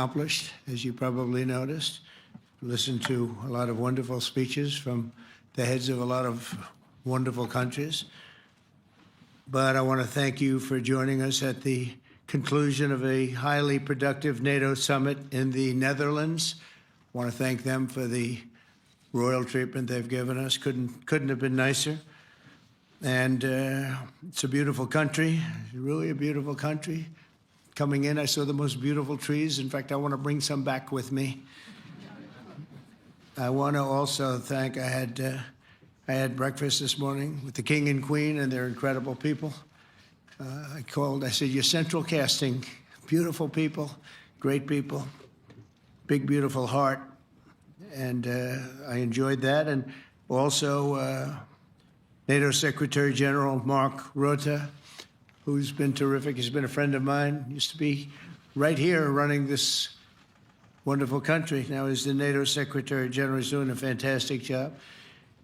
Accomplished, as you probably noticed. Listened to a lot of wonderful speeches from the heads of a lot of wonderful countries. But I want to thank you for joining us at the conclusion of a highly productive NATO summit in the Netherlands. I want to thank them for the royal treatment they've given us. Couldn't have been nicer. And it's a beautiful country, really a beautiful country. Coming in, I saw the most beautiful trees. In fact, I want to bring some back with me. I want to also thank, I had breakfast this morning with the King and Queen, and they're incredible people. I said, you're central casting, beautiful people, great people, big, beautiful heart. And I enjoyed that. And also NATO Secretary General Mark Rutte, who's been terrific. He's been a friend of mine, used to be right here running this wonderful country. Now he's the NATO Secretary General. He's doing a fantastic job.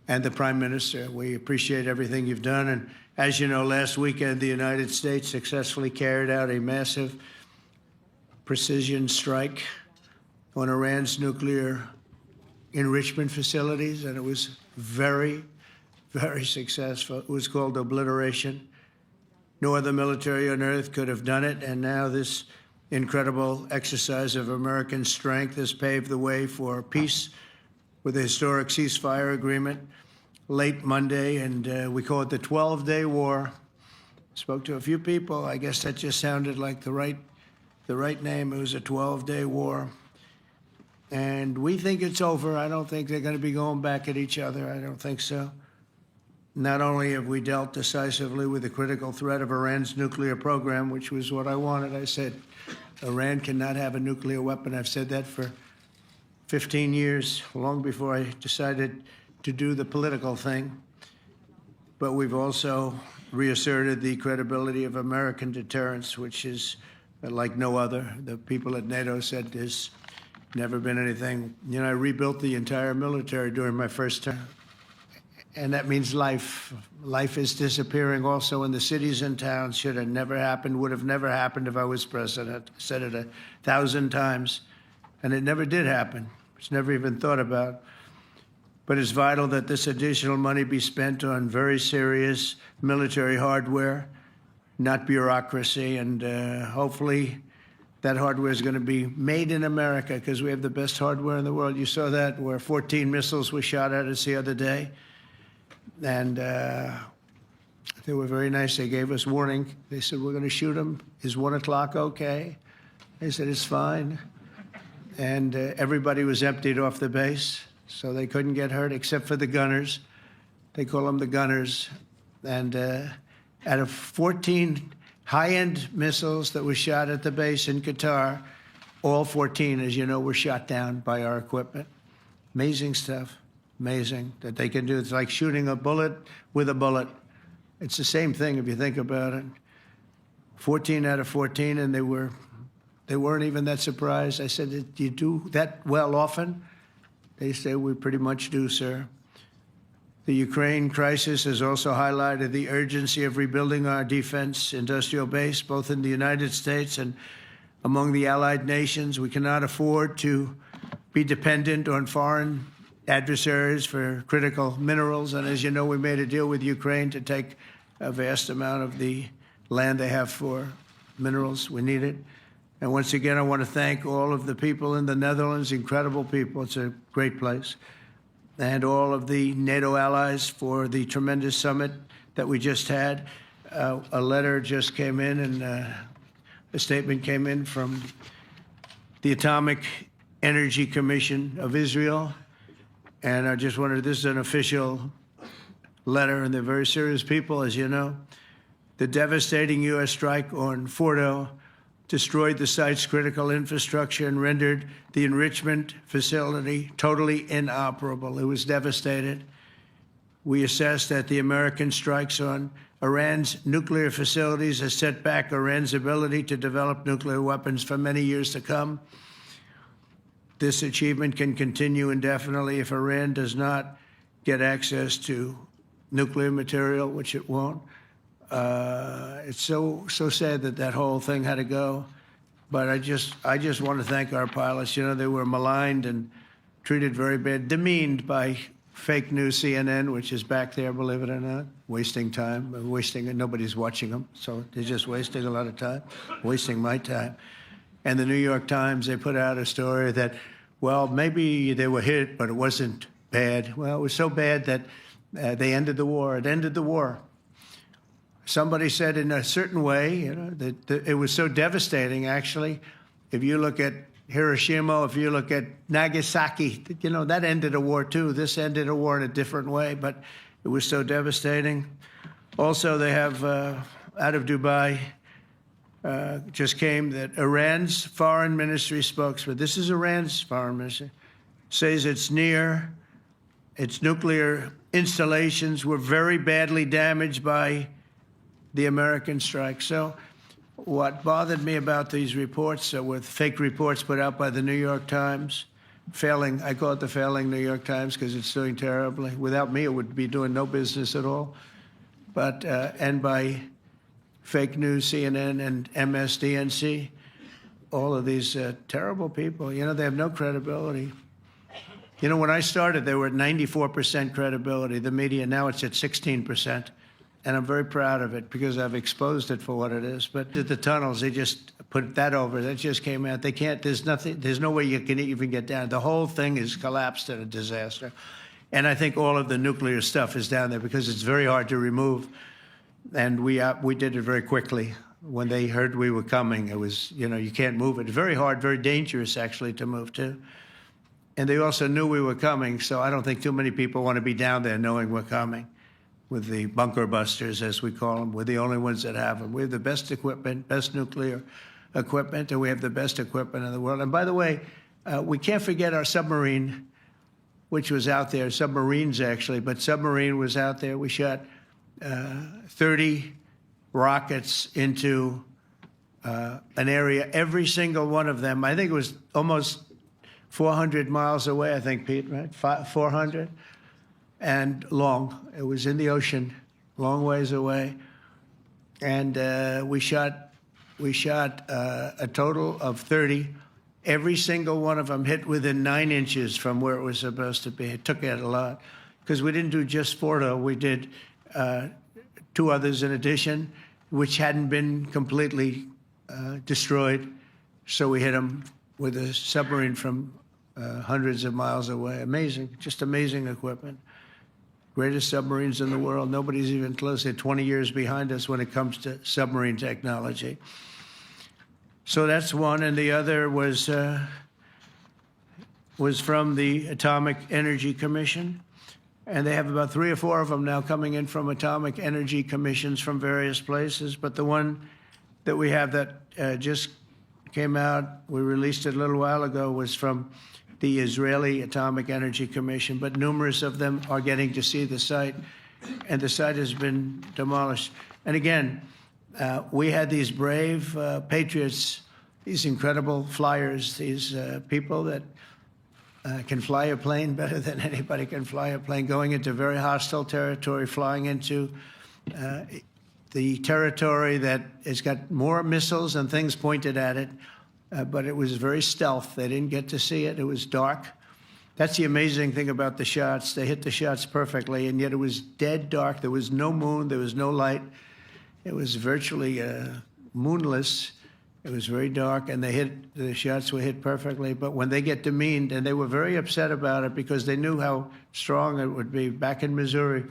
And the Prime Minister, we appreciate everything you've done. And as you know, last weekend, the United States successfully carried out a massive precision strike on Iran's nuclear enrichment facilities, and it was very, very successful. It was called obliteration. No other military on earth could have done it, and now this incredible exercise of American strength has paved the way for peace with a historic ceasefire agreement late Monday, and we call it the 12-day war. Spoke to a few people. I guess that just sounded like the right name. It was a 12-day war. And we think it's over. I don't think they're going to be going back at each other. I don't think so. Not only have we dealt decisively with the critical threat of Iran's nuclear program, which was what I wanted. I said, Iran cannot have a nuclear weapon. I've said that for 15 years, long before I decided to do the political thing. But we've also reasserted the credibility of American deterrence, which is like no other. The people at NATO said there's never been anything. You know, I rebuilt the entire military during my first term. And that means life. Life is disappearing also in the cities and towns. Should have never happened, would have never happened if I was president. I said it 1,000 times, and it never did happen. It's never even thought about. But it's vital that this additional money be spent on very serious military hardware, not bureaucracy, and hopefully that hardware is going to be made in America because we have the best hardware in the world. You saw that where 14 missiles were shot at us the other day. And they were very nice. They gave us warning. They said, we're going to shoot them. Is 1 o'clock okay? They said, it's fine. And everybody was emptied off the base, so they couldn't get hurt except for the gunners. They call them the gunners. And out of 14 high-end missiles that were shot at the base in Qatar, all 14, as you know, were shot down by our equipment. Amazing stuff. Amazing that they can do. It's like shooting a bullet with a bullet. It's the same thing if you think about it. 14 out of 14, and they weren't even that surprised. I said, do you do that well often? They say, we pretty much do, sir. The Ukraine crisis has also highlighted the urgency of rebuilding our defense industrial base, both in the United States and among the allied nations. We cannot afford to be dependent on foreign adversaries for critical minerals. And as you know, we made a deal with Ukraine to take a vast amount of the land they have for minerals. We need it. And once again, I want to thank all of the people in the Netherlands, incredible people. It's a great place. And all of the NATO allies for the tremendous summit that we just had. A letter just came in, and a statement came in from the Atomic Energy Commission of Israel. And I just wanted, this is an official letter, and they're very serious people, as you know. The devastating U.S. strike on Fordo destroyed the site's critical infrastructure and rendered the enrichment facility totally inoperable. It was devastated. We assess that the American strikes on Iran's nuclear facilities has set back Iran's ability to develop nuclear weapons for many years to come. This achievement can continue indefinitely if Iran does not get access to nuclear material, which it won't. It's so sad that that whole thing had to go. But I just want to thank our pilots. You know, they were maligned and treated very bad, demeaned by fake news CNN, which is back there, believe it or not, wasting time, nobody's watching them, so they're just wasting a lot of time, wasting my time. And the New York Times, they put out a story that, well, maybe they were hit, but it wasn't bad. Well, it was so bad that they ended the war. It ended the war. Somebody said in a certain way, you know, that it was so devastating, actually. If you look at Hiroshima, if you look at Nagasaki, you know, that ended a war too. This ended a war in a different way, but it was so devastating. Also, they have, out of Dubai, just came that Iran's foreign ministry spokesman, this is Iran's foreign ministry, says it's near its nuclear installations were very badly damaged by the American strike. So what bothered me about these reports with fake reports put out by the New York Times, failing, I call it the failing New York Times because it's doing terribly. Without me, it would be doing no business at all. But, and by fake news, CNN and MSDNC, all of these terrible people, you know, they have no credibility. You know, when I started, they were at 94% credibility, the media. Now it's at 16%. And I'm very proud of it because I've exposed it for what it is. But the tunnels, they just put that over. That just came out. They can't, there's nothing, there's no way you can even get down. The whole thing is collapsed in a disaster. And I think all of the nuclear stuff is down there because it's very hard to remove. And we did it very quickly. When they heard we were coming, it was, you know, you can't move it. It's very hard, very dangerous, actually, to move to. And they also knew we were coming, so I don't think too many people want to be down there knowing we're coming. With the bunker busters, as we call them. We're the only ones that have them. We have the best equipment, best nuclear equipment, and we have the best equipment in the world. And by the way, we can't forget our submarine, which was out there, submarines actually, but submarine was out there. We shot 30 rockets into an area, every single one of them. I think it was almost 400 miles away, I think, Pete, right? 400? And long. It was in the ocean, long ways away. And we shot a total of 30. Every single one of them hit within 9 inches from where it was supposed to be. It took it a lot because we didn't do just Fordo. We did 2 others in addition, which hadn't been completely destroyed. So we hit them with a submarine from hundreds of miles away. Amazing, just amazing equipment. Greatest submarines in the world. Nobody's even close. They're 20 years behind us when it comes to submarine technology. So that's one, and the other was from the Atomic Energy Commission, and they have about 3 or 4 of them now coming in from atomic energy commissions from various places. But the one that we have that just came out, we released it a little while ago, was from the Israeli Atomic Energy Commission, but numerous of them are getting to see the site, and the site has been demolished. And again, we had these brave patriots, these incredible flyers, these people that can fly a plane better than anybody can fly a plane, going into very hostile territory, flying into the territory that has got more missiles and things pointed at it. But it was very stealth. They didn't get to see it. It was dark. That's the amazing thing about the shots. They hit the shots perfectly, and yet it was dead dark. There was no moon. There was no light. It was virtually moonless. It was very dark, and the shots were hit perfectly. But when they get demeaned, and they were very upset about it because they knew how strong it would be. Back in Missouri,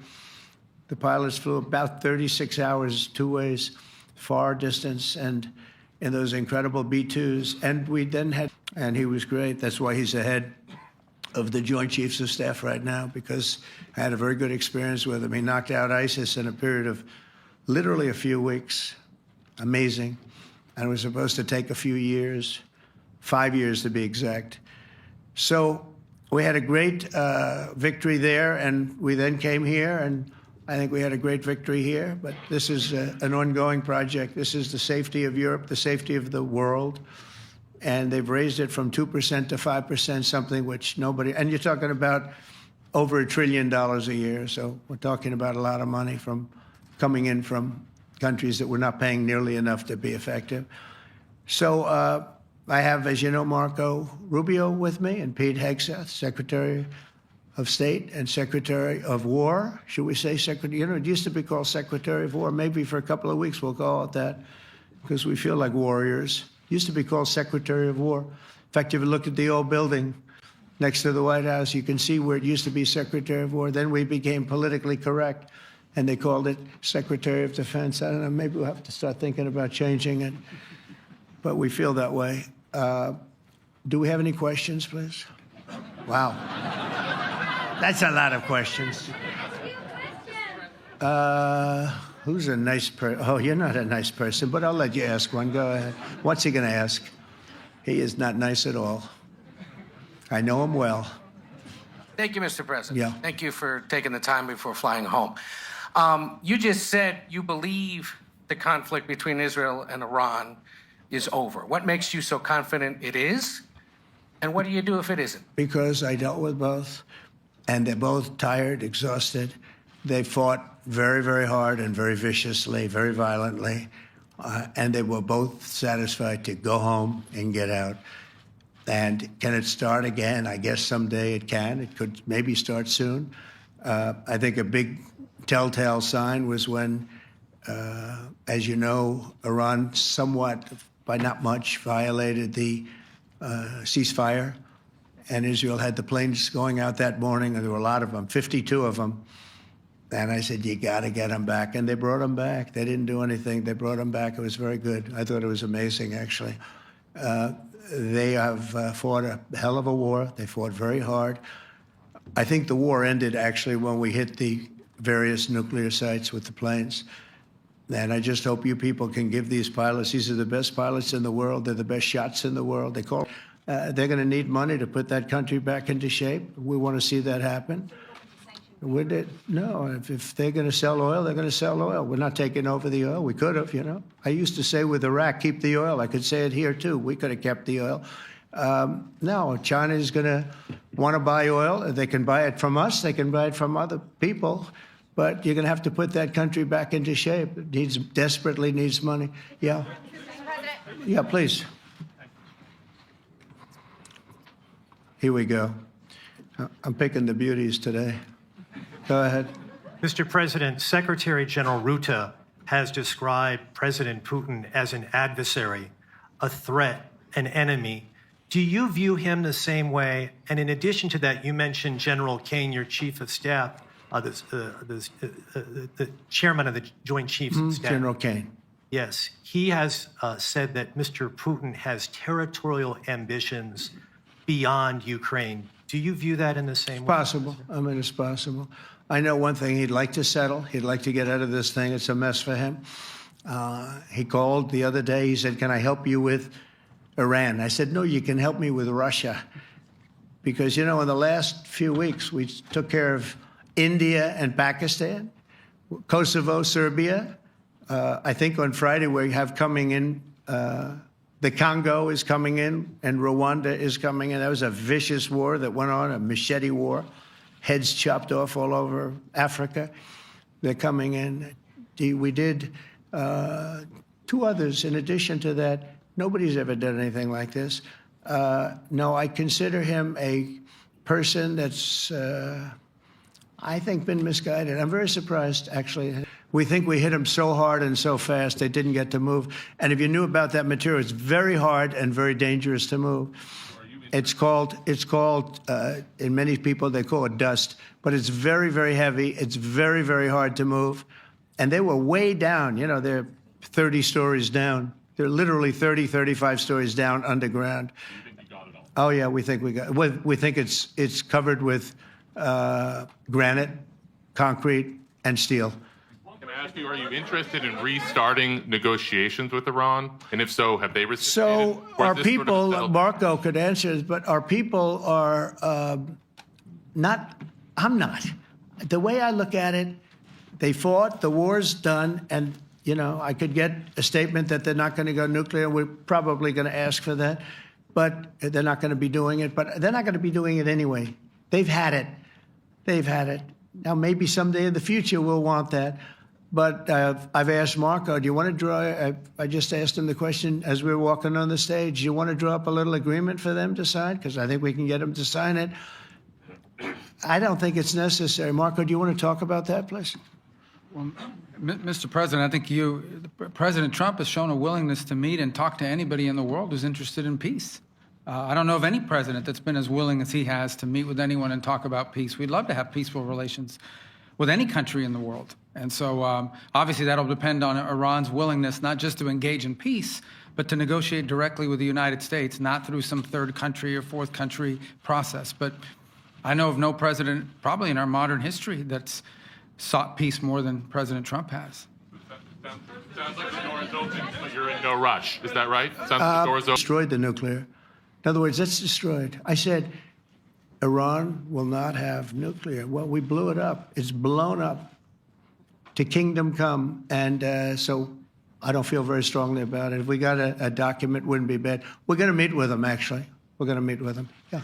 the pilots flew about 36 hours, 2 ways, far distance, and in those incredible B-2s. And we then had, and he was great. That's why he's the head of the Joint Chiefs of Staff right now, because I had a very good experience with him. He knocked out ISIS in a period of literally a few weeks. Amazing. And it was supposed to take a few years, 5 years to be exact. So we had a great victory there, and we then came here, and I think we had a great victory here, but this is an ongoing project. This is the safety of Europe, the safety of the world, and they've raised it from 2% to 5%, something which nobody, and you're talking about over $1 trillion a year, so we're talking about a lot of money from coming in from countries that were not paying nearly enough to be effective. So I have, as you know, Marco Rubio with me and Pete Hegseth, Secretary of State and Secretary of War. Should we say Secretary? You know, it used to be called Secretary of War. Maybe for a couple of weeks we'll call it that because we feel like warriors. It used to be called Secretary of War. In fact, if you look at the old building next to the White House, you can see where it used to be Secretary of War. Then we became politically correct, and they called it Secretary of Defense. I don't know, maybe we'll have to start thinking about changing it, but we feel that way. Do we have any questions, please? Wow. That's a lot of questions. Who's a nice person? Oh, you're not a nice person, but I'll let you ask one. Go ahead. What's he going to ask? He is not nice at all. I know him well. Thank you, Mr. President. Yeah. Thank you for taking the time before flying home. You just said you believe the conflict between Israel and Iran is over. What makes you so confident it is? And what do you do if it isn't? Because I dealt with both, and they're both tired, exhausted. They fought very, very hard and very viciously, very violently, and they were both satisfied to go home and get out. And can it start again? I guess someday it can. It could maybe start soon. I think a big telltale sign was when, as you know, Iran somewhat, by not much, violated the ceasefire. And Israel had the planes going out that morning, and there were a lot of them, 52 of them. And I said, you got to get them back. And they brought them back. They didn't do anything. They brought them back. It was very good. I thought it was amazing, actually. They have fought a hell of a war. They fought very hard. I think the war ended, actually, when we hit the various nuclear sites with the planes. And I just hope you people can give these pilots, these are the best pilots in the world. They're the best shots in the world. They're going to need money to put that country back into shape. We want to see that happen. No, if they're going to sell oil, they're going to sell oil. We're not taking over the oil. We could have, you know. I used to say with Iraq, keep the oil. I could say it here, too. We could have kept the oil. No, China is going to want to buy oil. They can buy it from us. They can buy it from other people. But you're going to have to put that country back into shape. It desperately needs money. Yeah. Yeah, please. Here we go. I'm picking the beauties today. Go ahead. Mr. President, Secretary General Rutte has described President Putin as an adversary, a threat, an enemy. Do you view him the same way? And in addition to that, you mentioned General Kane, your chief of staff, the chairman of the Joint Chiefs of Staff. General Kane. Yes. He has said that Mr. Putin has territorial ambitions beyond Ukraine. Do you view that in the same way? Possible. I mean, it's possible. I know one thing. He'd like to settle. He'd like to get out of this thing. It's a mess for him. He called the other day. He said, can I help you with Iran? I said, no, you can help me with Russia. Because, you know, in the last few weeks, we took care of India and Pakistan, Kosovo, Serbia. I think on Friday we have coming in, the Congo is coming in, and Rwanda is coming in. That was a vicious war that went on, a machete war. Heads chopped off all over Africa. They're coming in. We did 2 others in addition to that. Nobody's ever done anything like this. No, I consider him a person that's, I think, been misguided. I'm very surprised, actually. We think we hit him so hard and so fast they didn't get to move. And if you knew about that material, it's very hard and very dangerous to move. It's called, in many people, they call it dust, but it's very, very heavy. It's very, very hard to move. And they were way down. You know, they're 30 stories down. They're literally 30, 35 stories down underground. You think you got it all? Oh, yeah, we think we got it. We think it's covered with granite, concrete, and steel. Can I ask you, are you interested in restarting negotiations with Iran? And if so, have they reciprocated? So our people, Marco could answer this, but our people are not, I'm not. The way I look at it, they fought, the war's done, and, you know, I could get a statement that they're not going to go nuclear. We're probably going to ask for that, but they're not going to be doing it. But they're not going to be doing it anyway. They've had it. They've had it. Now, maybe someday in the future we'll want that. But I've asked Marco, do you want to draw, I just asked him the question as we were walking on the stage, do you want to draw up a little agreement for them to sign? Because I think we can get them to sign it. I don't think it's necessary. Marco, do you want to talk about that, please? Well, Mr. President, I think President Trump has shown a willingness to meet and talk to anybody in the world who's interested in peace. I don't know of any president that's been as willing as he has to meet with anyone and talk about peace. We'd love to have peaceful relations with any country in the world. And so obviously that'll depend on Iran's willingness not just to engage in peace, but to negotiate directly with the United States, not through some third country or fourth country process. But I know of no president, probably in our modern history, that's sought peace more than President Trump has. Sounds like the door is open, but you're in no rush. Is that right? Sounds like the door is open. Destroyed the nuclear. In other words, that's destroyed. I said, Iran will not have nuclear. Well, we blew it up. It's blown up to kingdom come. And so I don't feel very strongly about it. If we got a document, wouldn't be bad. We're going to meet with them, actually. We're going to meet with them. Yeah.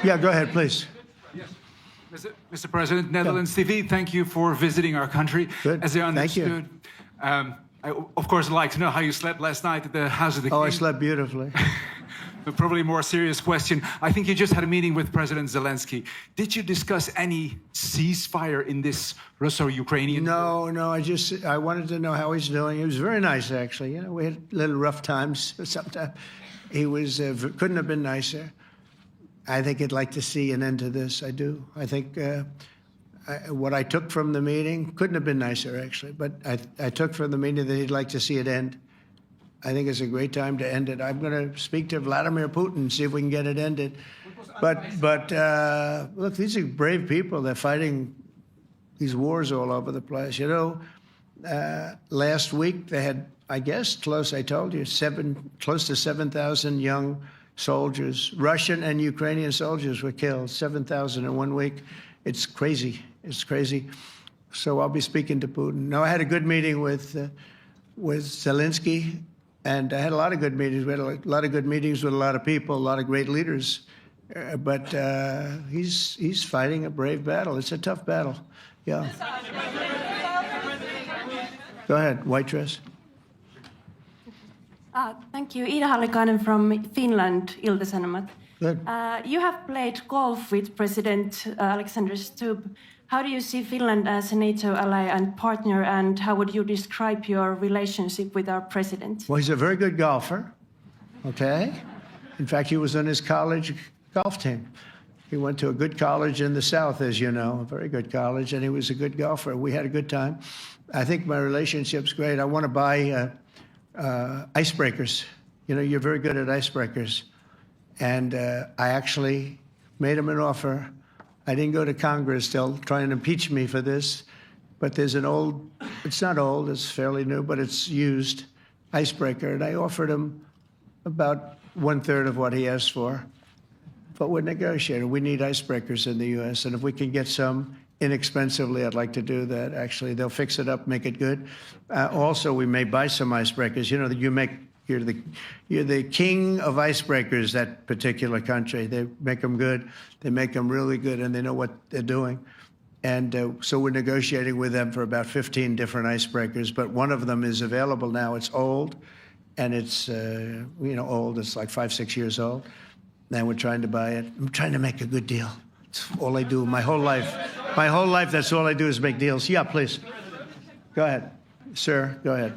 Yeah, go ahead, please. Yes. Mr. President, Netherlands TV, thank you for visiting our country. Good. As I understood, Thank you. I, of course, would like to know how you slept last night at the House of the King. Oh, I slept beautifully. But probably a more serious question. I think you just had a meeting with President Zelensky. Did you discuss any ceasefire in this Russo-Ukrainian? No, I wanted to know how he's doing. He was very nice, actually. You know, we had little rough times sometimes. He was couldn't have been nicer. I think he'd like to see an end to this. I do. I think what I took from the meeting couldn't have been nicer, actually. But I took from the meeting that he'd like to see it end. I think it's a great time to end it. I'm going to speak to Vladimir Putin and see if we can get it ended. But look, these are brave people. They're fighting these wars all over the place. You know, last week they had, I guess, I told you, close to 7,000 young soldiers, Russian and Ukrainian soldiers were killed, 7,000 in 1 week. It's crazy. It's crazy. So I'll be speaking to Putin. No, I had a good meeting with Zelensky, and I had a lot of good meetings. We had a lot of good meetings with a lot of people, a lot of great leaders. But he's fighting a brave battle. It's a tough battle. Yeah. Go ahead, white dress. Thank you. Ida Hallikainen from Finland, Ilta-Sanomat. Good. You have played golf with President Alexander Stubb. How do you see Finland as a NATO ally and partner, and how would you describe your relationship with our president? Well, he's a very good golfer, okay? In fact, he was on his college golf team. He went to a good college in the South, as you know, a very good college, and he was a good golfer. We had a good time. I think my relationship's great. I want to buy icebreakers. You know, you're very good at icebreakers. And I actually made him an offer. I didn't go to Congress. They'll try and impeach me for this. But there's an old, it's not old, it's fairly new, but it's used icebreaker. And I offered him about 1/3 of what he asked for. But we're negotiating. We need icebreakers in the U.S. And if we can get some inexpensively, I'd like to do that. Actually, they'll fix it up, make it good. Also, we may buy some icebreakers. You know, you're the king of icebreakers, that particular country. They make them good. They make them really good, and they know what they're doing. And so we're negotiating with them for about 15 different icebreakers. But one of them is available now. It's old, and it's, old. It's like 5-6 years old. And we're trying to buy it. I'm trying to make a good deal. It's all I do my whole life. My whole life, that's all I do is make deals. Yeah, please. Go ahead. Sir, go ahead.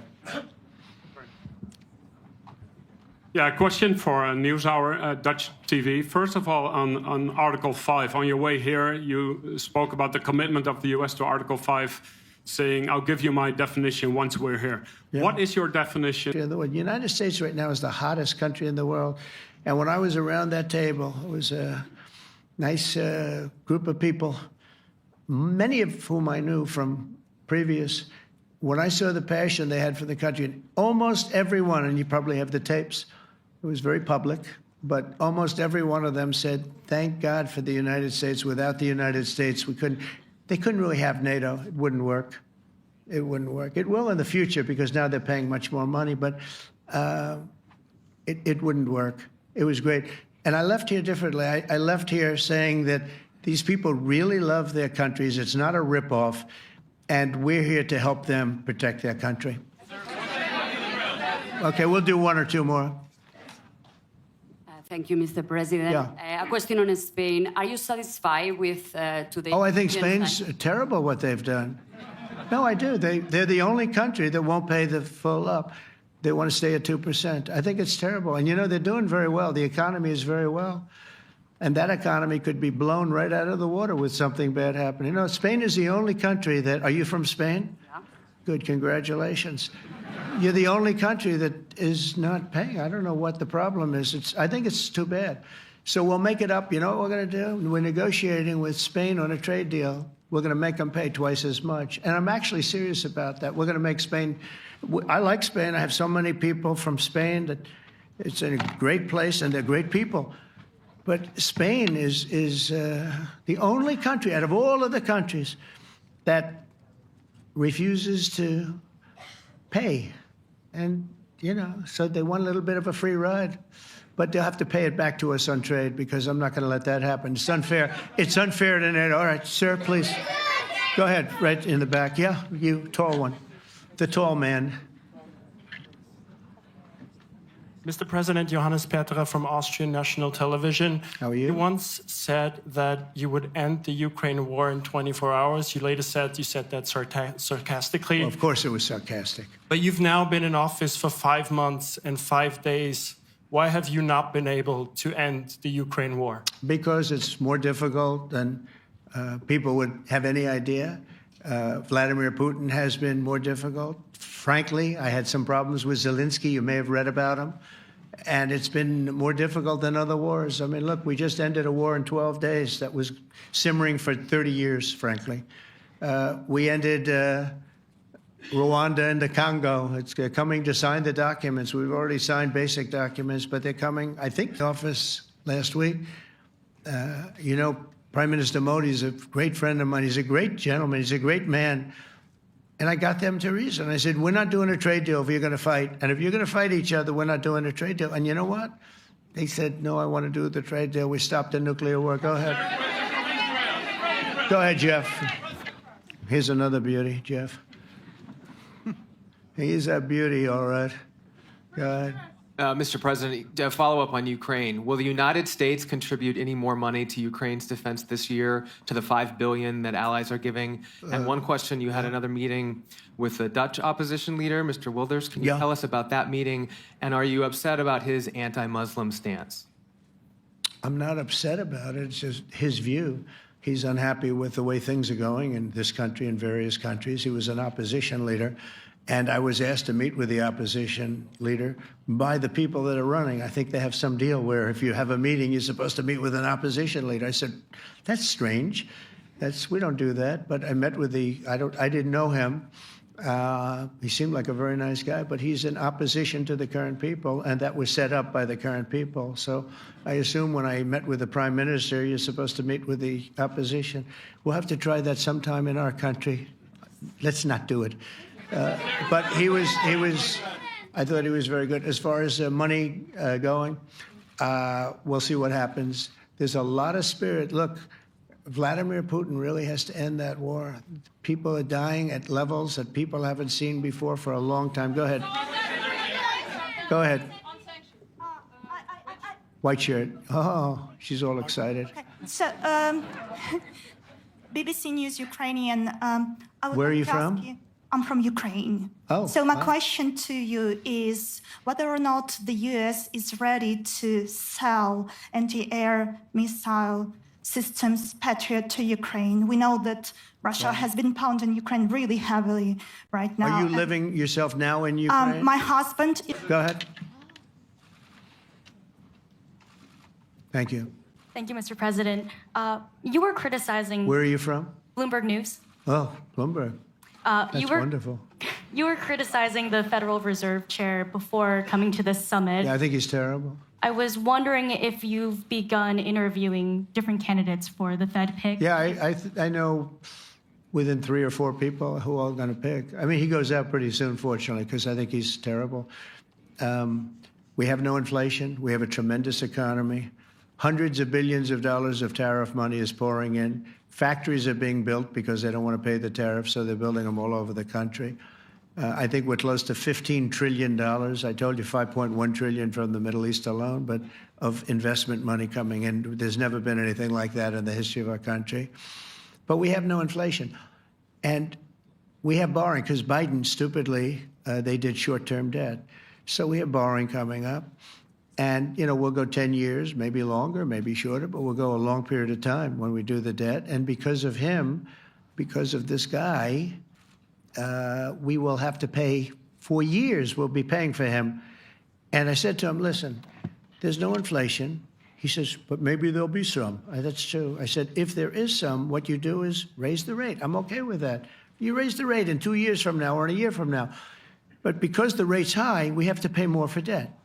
Yeah, a question for NewsHour, Dutch TV. First of all, on Article 5, on your way here, you spoke about the commitment of the U.S. to Article 5, saying, I'll give you my definition once we're here. Yeah. What is your definition? The United States right now is the hottest country in the world. And when I was around that table, it was a nice group of people, many of whom I knew from previous. When I saw the passion they had for the country, almost everyone, and you probably have the tapes, it was very public, but almost every one of them said, thank God for the United States. Without the United States, they couldn't really have NATO. It wouldn't work. It wouldn't work. It will in the future because now they're paying much more money, but it wouldn't work. It was great. And I left here differently. I left here saying that these people really love their countries. It's not a ripoff. and we're here to help them protect their country. Okay, we'll do one or two more. Thank you, Mr. President. Yeah. A question on Spain. Are you satisfied with today? Oh, I think Spain's terrible what they've done. No, I do. They're the only country that won't pay the full up. They want to stay at 2%. I think it's terrible. And, you know, they're doing very well. The economy is very well. And that economy could be blown right out of the water with something bad happening. You know, Spain is the only country that... Are you from Spain? Yeah. Good, congratulations. You're the only country that is not paying. I don't know what the problem is. I think it's too bad. So we'll make it up. You know what we're going to do? We're negotiating with Spain on a trade deal. We're going to make them pay twice as much. And I'm actually serious about that. We're going to make Spain... I like Spain. I have so many people from Spain that it's a great place and they're great people. But Spain is the only country out of all of the countries that refuses to pay. And, you know, so they want a little bit of a free ride. But they'll have to pay it back to us on trade because I'm not going to let that happen. It's unfair. It's unfair to NATO. All right, sir, please. Go ahead, right in the back. Yeah, you, tall one. The tall man. Mr. President, Johannes Petra from Austrian National Television. How are you? You once said that you would end the Ukraine war in 24 hours. You later said you said that sarcastically. Well, of course it was sarcastic. But you've now been in office for 5 months and 5 days. Why have you not been able to end the Ukraine war? Because it's more difficult than people would have any idea. Vladimir Putin has been more difficult. Frankly, I had some problems with Zelensky. You may have read about him. And it's been more difficult than other wars. I mean, look, we just ended a war in 12 days that was simmering for 30 years, frankly. We ended Rwanda and the Congo. It's coming to sign the documents. We've already signed basic documents, but they're coming, I think, to office last week. You know, Prime Minister Modi is a great friend of mine. He's a great gentleman. He's a great man. And I got them to reason. I said, we're not doing a trade deal if you're going to fight. And if you're going to fight each other, we're not doing a trade deal. And you know what? They said, no, I want to do the trade deal. We stopped the nuclear war. Go ahead. Go ahead, Jeff. Here's another beauty, Jeff. He's a beauty, all right. Go ahead. Mr. President, to follow up on Ukraine, will the United States contribute any more money to Ukraine's defense this year to the $5 billion that allies are giving? And one question, you had another meeting with the Dutch opposition leader, Mr. Wilders. Can you tell us about that meeting? And are you upset about his anti-Muslim stance? I'm not upset about it. It's just his view. He's unhappy with the way things are going in this country and various countries. He was an opposition leader. And I was asked to meet with the opposition leader by the people that are running. I think they have some deal where if you have a meeting, you're supposed to meet with an opposition leader. I said, that's strange. We don't do that. But I met with I didn't know him. He seemed like a very nice guy, but he's in opposition to the current people, and that was set up by the current people. So I assume when I met with the Prime Minister, you're supposed to meet with the opposition. We'll have to try that sometime in our country. Let's not do it. But I thought he was very good. As far as money going, we'll see what happens. There's a lot of spirit. Look, Vladimir Putin really has to end that war. People are dying at levels that people haven't seen before for a long time. Go ahead. Go ahead. White shirt. Oh, she's all excited. Okay. So, BBC News Ukrainian. Where are you from? I'm from Ukraine. Oh. So my question to you is whether or not the U.S. is ready to sell anti-air missile systems Patriot to Ukraine. We know that Russia has been pounding Ukraine really heavily right now. Are you living yourself now in Ukraine? My husband. Go ahead. Thank you. Thank you, Mr. President. You were criticizing... Where are you from? Bloomberg News. Oh, Bloomberg. That's wonderful. You were criticizing the Federal Reserve Chair before coming to this summit. Yeah, I think he's terrible. I was wondering if you've begun interviewing different candidates for the Fed pick. Yeah, I know within 3 or 4 people who are going to pick. I mean, he goes out pretty soon, fortunately, because I think he's terrible. We have no inflation. We have a tremendous economy. Hundreds of billions of dollars of tariff money is pouring in. Factories are being built because they don't want to pay the tariffs, so they're building them all over the country. I think we're close to $15 trillion. I told you $5.1 trillion from the Middle East alone, but of investment money coming in. There's never been anything like that in the history of our country. But we have no inflation. And we have borrowing because Biden, stupidly, they did short-term debt. So we have borrowing coming up. And, you know, we'll go 10 years, maybe longer, maybe shorter, but we'll go a long period of time when we do the debt. And because of him, because of this guy, we will have to pay for years. We'll be paying for him. And I said to him, listen, there's no inflation. He says, but maybe there'll be some. That's true. I said, if there is some, what you do is raise the rate. I'm okay with that. You raise the rate in 2 years from now or in a year from now. But because the rate's high, we have to pay more for debt.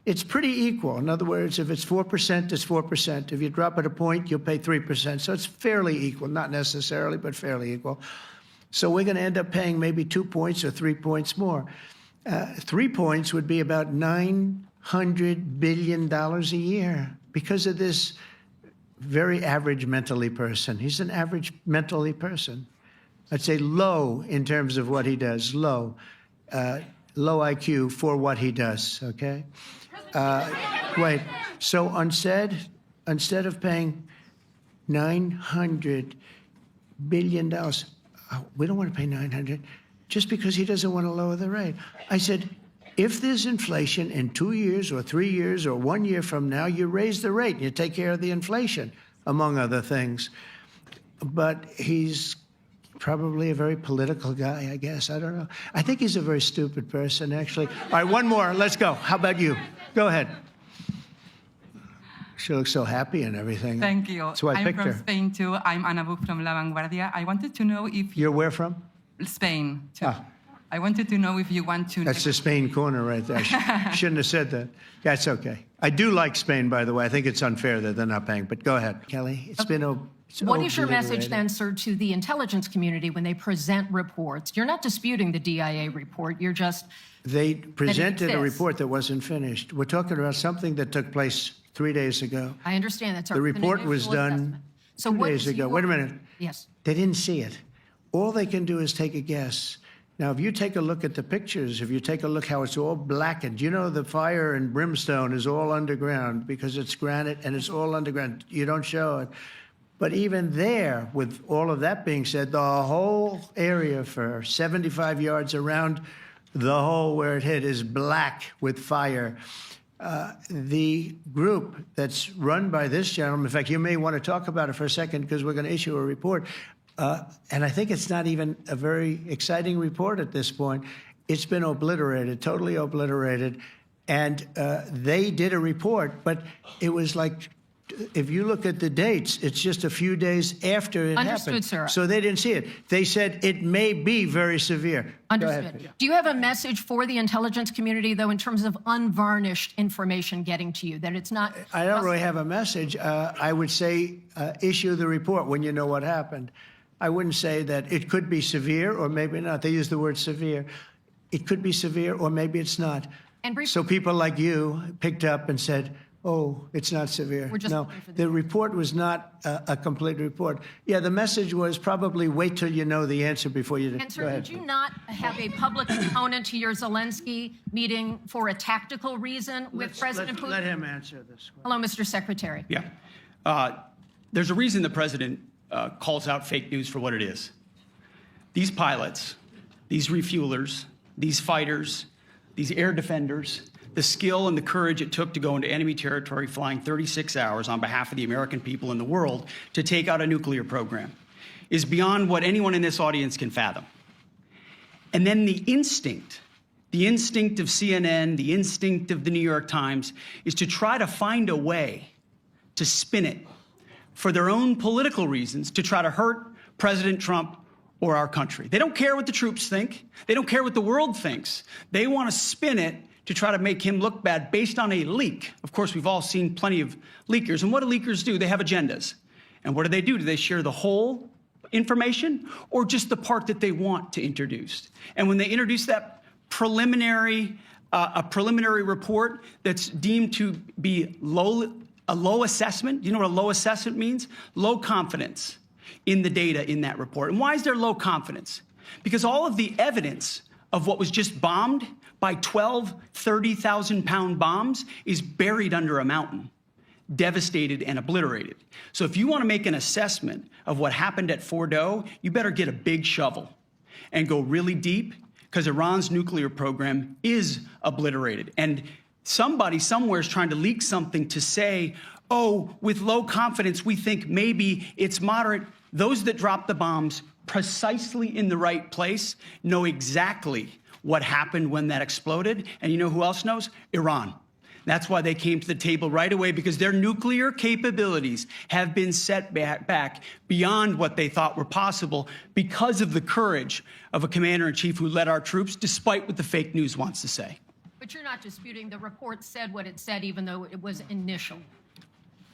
It's pretty equal. In other words, if it's 4%, it's 4%. If you drop it a point, you'll pay 3%. So it's fairly equal, not necessarily, but fairly equal. So we're going to end up paying maybe 2 points or 3 points more. 3 points would be about $900 billion a year because of this very average mentally person. He's an average mentally person. I'd say low in terms of what he does, low. Low IQ for what he does, okay? Wait, so instead of paying $900 billion, we don't want to pay 900 just because he doesn't want to lower the rate. I said, if there's inflation in 2 years or 3 years or 1 year from now, you raise the rate and you take care of the inflation, among other things. But he's probably a very political guy, I guess. I don't know. I think he's a very stupid person, actually. All right, one more. Let's go. How about you? Go ahead. She looks so happy and everything. Thank you. That's why I picked her. I'm from Spain, too. I'm Ana Buch from La Vanguardia. I wanted to know if... You're where from? Spain, too. Ah. I wanted to know if you want to... That's the Spain corner right there. Shouldn't have said that. That's okay. I do like Spain, by the way. I think it's unfair that they're not paying. But go ahead, Kelly. It's been a... What is your message then, sir, to the intelligence community when they present reports? You're not disputing the DIA report. You're just... They presented a report that wasn't finished. We're talking about something that took place 3 days ago. I understand that, sir. The report was done 2 days ago. Wait a minute. Yes. They didn't see it. All they can do is take a guess. Now, if you take a look at the pictures, if you take a look how it's all blackened, you know the fire and brimstone is all underground because it's granite and it's all underground. You don't show it. But even there, with all of that being said, the whole area for 75 yards around the hole where it hit is black with fire. The group that's run by this gentleman, in fact, you may want to talk about it for a second because we're going to issue a report. And I think it's not even a very exciting report at this point. It's been obliterated, totally obliterated. And they did a report, but it was like, if you look at the dates, it's just a few days after it happened. Sir. So they didn't see it. They said it may be very severe. Understood. Do you have a message for the intelligence community, though, in terms of unvarnished information getting to you, that it's not... I don't really have a message. I would say issue the report when you know what happened. I wouldn't say that it could be severe or maybe not. They use the word severe. It could be severe or maybe it's not. And so people like you picked up and said, oh, it's not severe. No, the report was not a complete report. Yeah, the message was probably wait till you know the answer before you... And sir, did you not have a public component to your Zelensky meeting for a tactical reason with President Putin? Let him answer this one. Hello, Mr. Secretary. Yeah. There's a reason the president calls out fake news for what it is. These pilots, these refuelers, these fighters, these air defenders, the skill and the courage it took to go into enemy territory flying 36 hours on behalf of the American people and the world to take out a nuclear program is beyond what anyone in this audience can fathom. And then the instinct of CNN, the instinct of the New York Times is to try to find a way to spin it for their own political reasons to try to hurt President Trump or our country. They don't care what the troops think. They don't care what the world thinks. They want to spin it to try to make him look bad based on a leak. Of course, we've all seen plenty of leakers. And what do leakers do? They have agendas. And what do? Do they share the whole information or just the part that they want to introduce? And when they introduce that preliminary report that's deemed to be a low assessment, you know what a low assessment means? Low confidence. in the data in that report. And why is there low confidence? Because all of the evidence of what was just bombed by 12 30,000-pound bombs is buried under a mountain, devastated and obliterated. So if you want to make an assessment of what happened at Fordo, you better get a big shovel and go really deep, because Iran's nuclear program is obliterated. And somebody somewhere is trying to leak something to say, oh, with low confidence, we think maybe it's moderate. Those that dropped the bombs precisely in the right place know exactly what happened when that exploded. And you know who else knows? Iran. That's why they came to the table right away, because their nuclear capabilities have been set back beyond what they thought were possible because of the courage of a commander-in-chief who led our troops, despite what the fake news wants to say. But you're not disputing the report said what it said, even though it was initial.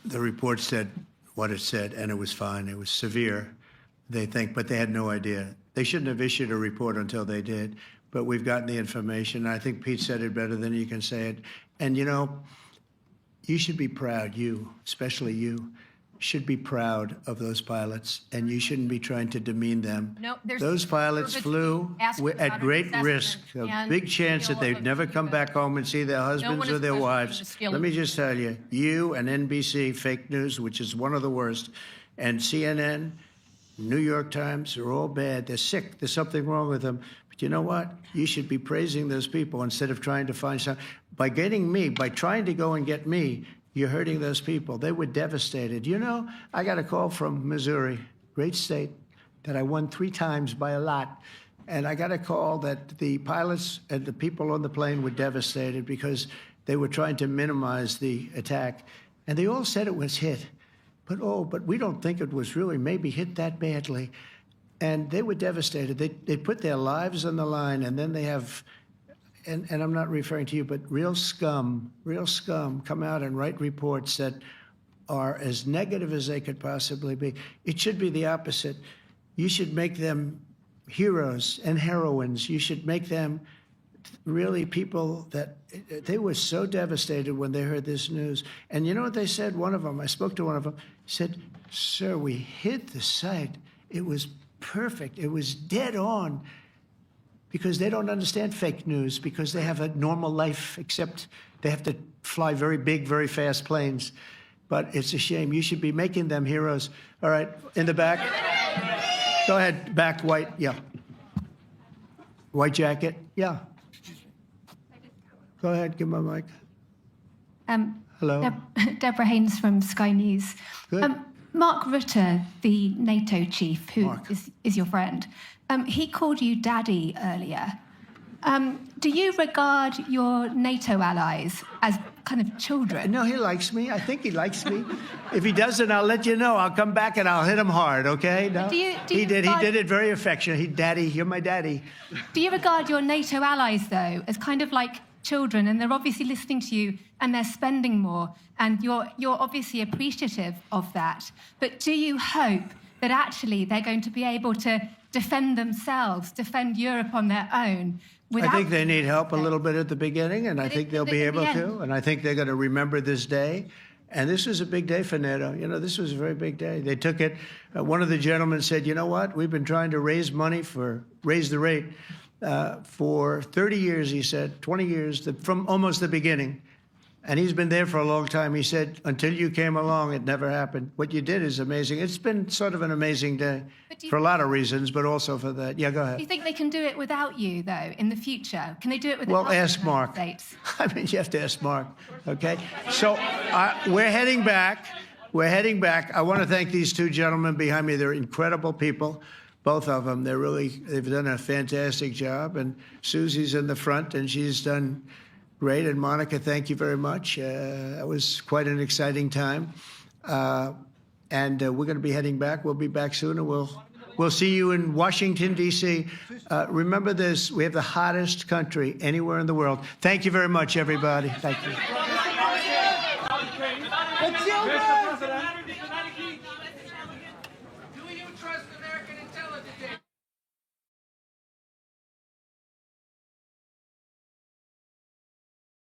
The report said what it said, and it was fine. It was severe, they think, but they had no idea. They shouldn't have issued a report until they did, but we've gotten the information. I think Pete said it better than you can say it. And, you know, you should be proud, you, especially you, should be proud of those pilots, and you shouldn't be trying to demean them. No, there's those pilots flew at great risk, a big chance that they'd never come back home and see their husbands or their wives. Let me just tell you, you and NBC, fake news, which is one of the worst, and CNN, New York Times are all bad. They're sick. There's something wrong with them. But you know what? You should be praising those people instead of trying to find some. By getting me, by trying to go and get me, you're hurting those people. They were devastated. You know, I got a call from Missouri, great state, that I won 3 times by a lot. And I got a call that the pilots and the people on the plane were devastated because they were trying to minimize the attack. And they all said it was hit. But we don't think it was really maybe hit that badly. And they were devastated. They put their lives on the line, and then they have, and I'm not referring to you, but real scum come out and write reports that are as negative as they could possibly be. It should be the opposite. You should make them heroes and heroines. You should make them really people that they were so devastated when they heard this news. And you know what they said? One of them, I spoke to one of them, said, "Sir, we hit the site. It was perfect. It was dead on," because they don't understand fake news, because they have a normal life, except they have to fly very big, very fast planes. But it's a shame. You should be making them heroes. All right, in the back. Go ahead, back, white, yeah. White jacket, yeah. Go ahead, give my mic. Hello. Deborah Haynes from Sky News. Good. Mark Rutte, the NATO chief, who is your friend, he called you daddy earlier. Do you regard your NATO allies as kind of children? No, he likes me. I think he likes me. If he doesn't, I'll let you know. I'll come back and I'll hit him hard, okay? No? He did it very affectionate. Daddy, you're my daddy. Do you regard your NATO allies, though, as kind of like children, and they're obviously listening to you and they're spending more, and you're obviously appreciative of that, but do you hope that actually they're going to be able to defend themselves, defend Europe on their own? I think they need help a little bit at the beginning, and I think they'll be able to, and I think they're going to remember this day. And this was a big day for NATO. You know, this was a very big day. They took it. One of the gentlemen said, "You know what? We've been trying to raise money raise the rate for 30 years," he said, 20 years, from almost the beginning. And he's been there for a long time. He said, "Until you came along, it never happened." What you did is amazing. It's been sort of an amazing day for a lot of reasons, but also for that. Yeah, go ahead. Do you think they can do it without you, though, in the future? Can they do it without Well, ask Mark. I mean, you have to ask Mark, okay? So we're heading back. I want to thank these 2 gentlemen behind me. They're incredible people, both of them. They've done a fantastic job. And Susie's in the front, and she's done great. And Monica, thank you very much. That was quite an exciting time. And we're going to be heading back. We'll be back soon, and we'll see you in Washington, D.C. Remember this, we have the hottest country anywhere in the world. Thank you very much, everybody. Thank you.